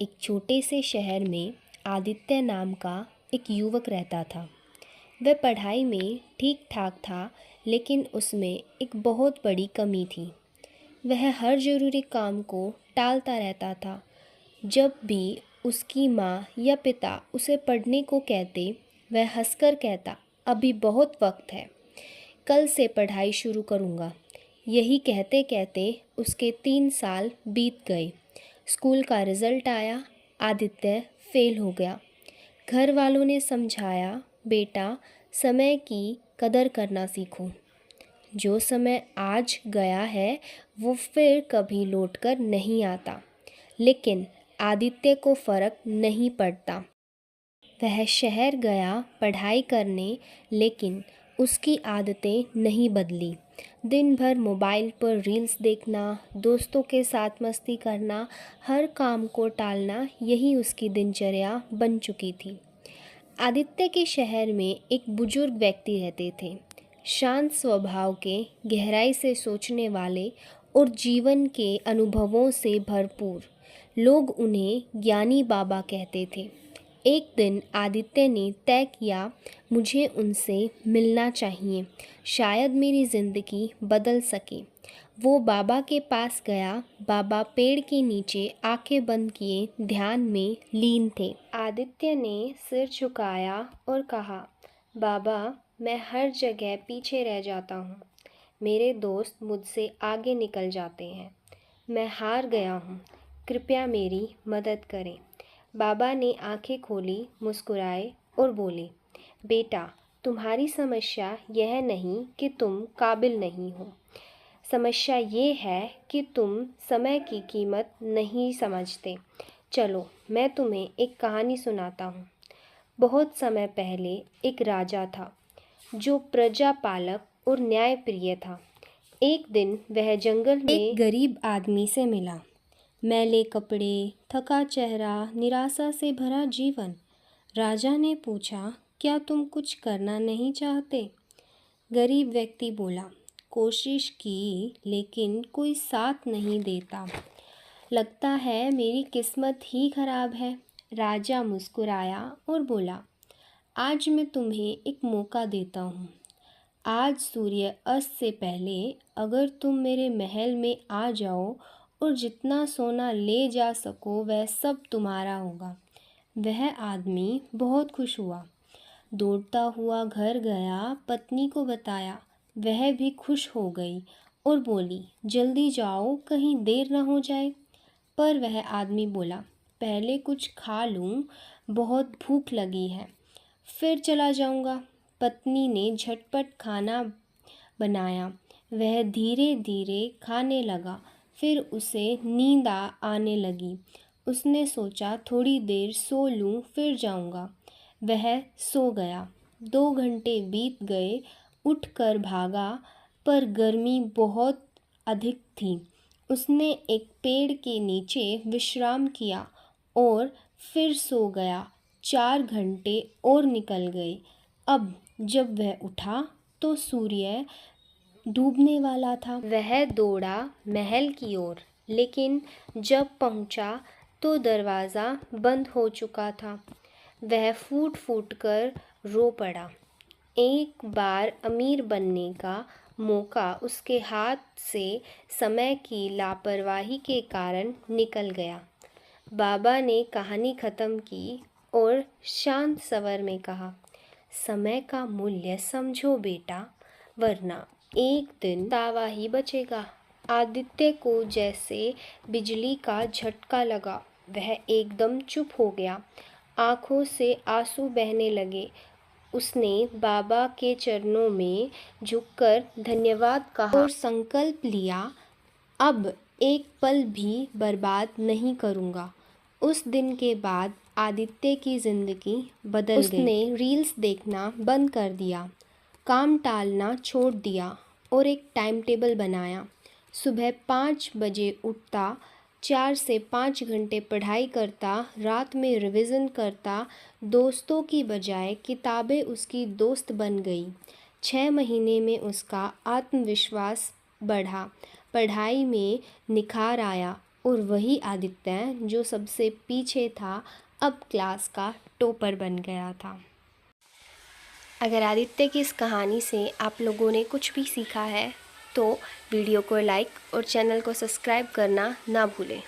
एक छोटे से शहर में आदित्य नाम का एक युवक रहता था। वह पढ़ाई में ठीक ठाक था, लेकिन उसमें एक बहुत बड़ी कमी थी। वह हर ज़रूरी काम को टालता रहता था। जब भी उसकी माँ या पिता उसे पढ़ने को कहते, वह हंसकर कहता, अभी बहुत वक्त है, कल से पढ़ाई शुरू करूँगा। यही कहते कहते उसके 3 साल बीत गए। स्कूल का रिज़ल्ट आया, आदित्य फेल हो गया। घर वालों ने समझाया, बेटा समय की कदर करना सीखो। जो समय आज गया है वो फिर कभी लौटकर नहीं आता। लेकिन आदित्य को फ़र्क नहीं पड़ता। वह शहर गया पढ़ाई करने, लेकिन उसकी आदतें नहीं बदली। दिन भर मोबाइल पर रील्स देखना, दोस्तों के साथ मस्ती करना, हर काम को टालना, यही उसकी दिनचर्या बन चुकी थी। आदित्य के शहर में एक बुजुर्ग व्यक्ति रहते थे, शांत स्वभाव के, गहराई से सोचने वाले और जीवन के अनुभवों से भरपूर। लोग उन्हें ज्ञानी बाबा कहते थे। एक दिन आदित्य ने तय किया, मुझे उनसे मिलना चाहिए, शायद मेरी ज़िंदगी बदल सके। वो बाबा के पास गया। बाबा पेड़ के नीचे आंखें बंद किए ध्यान में लीन थे। आदित्य ने सिर झुकाया और कहा, बाबा मैं हर जगह पीछे रह जाता हूँ। मेरे दोस्त मुझसे आगे निकल जाते हैं। मैं हार गया हूँ, कृपया मेरी मदद करें। बाबा ने आंखें खोली, मुस्कुराए और बोले, बेटा तुम्हारी समस्या यह नहीं कि तुम काबिल नहीं हो। समस्या ये है कि तुम समय की कीमत नहीं समझते। चलो मैं तुम्हें एक कहानी सुनाता हूँ। बहुत समय पहले एक राजा था जो प्रजापालक और न्यायप्रिय था। एक दिन वह जंगल में एक गरीब आदमी से मिला। मैले कपड़े, थका चेहरा, निराशा से भरा जीवन। राजा ने पूछा, क्या तुम कुछ करना नहीं चाहते? गरीब व्यक्ति बोला, कोशिश की लेकिन कोई साथ नहीं देता। लगता है मेरी किस्मत ही खराब है। राजा मुस्कुराया और बोला, आज मैं तुम्हें एक मौका देता हूँ। आज सूर्य अस्त से पहले अगर तुम मेरे महल में आ जाओ और जितना सोना ले जा सको वह सब तुम्हारा होगा। वह आदमी बहुत खुश हुआ। दौड़ता हुआ घर गया, पत्नी को बताया। वह भी खुश हो गई और बोली, जल्दी जाओ कहीं देर न हो जाए। पर वह आदमी बोला, पहले कुछ खा लूँ, बहुत भूख लगी है, फिर चला जाऊँगा। पत्नी ने झटपट खाना बनाया। वह धीरे धीरे खाने लगा। फिर उसे नींद आने लगी। उसने सोचा थोड़ी देर सो लूँ फिर जाऊँगा। वह सो गया। 2 घंटे बीत गए। उठकर भागा, पर गर्मी बहुत अधिक थी। उसने एक पेड़ के नीचे विश्राम किया और फिर सो गया। 4 घंटे और निकल गए। अब जब वह उठा तो सूर्य डूबने वाला था। वह दौड़ा महल की ओर, लेकिन जब पहुंचा तो दरवाज़ा बंद हो चुका था। वह फूट फूट कर रो पड़ा। एक बार अमीर बनने का मौका उसके हाथ से समय की लापरवाही के कारण निकल गया। बाबा ने कहानी ख़त्म की और शांत स्वर में कहा, समय का मूल्य समझो बेटा, वरना एक दिन तावा ही बचेगा। आदित्य को जैसे बिजली का झटका लगा। वह एकदम चुप हो गया। आँखों से आंसू बहने लगे। उसने बाबा के चरणों में झुककर धन्यवाद कहा और संकल्प लिया, अब एक पल भी बर्बाद नहीं करूँगा। उस दिन के बाद आदित्य की ज़िंदगी बदल गई। उसने रील्स देखना बंद कर दिया, काम टालना छोड़ दिया और एक टाइम टेबल बनाया। सुबह 5 बजे उठता, 4 से 5 घंटे पढ़ाई करता, रात में रिवीजन करता। दोस्तों की बजाय किताबें उसकी दोस्त बन गई। 6 महीने में उसका आत्मविश्वास बढ़ा, पढ़ाई में निखार आया और वही आदित्य जो सबसे पीछे था अब क्लास का टॉपर बन गया था। अगर आदित्य की इस कहानी से आप लोगों ने कुछ भी सीखा है तो वीडियो को लाइक और चैनल को सब्सक्राइब करना ना भूलें।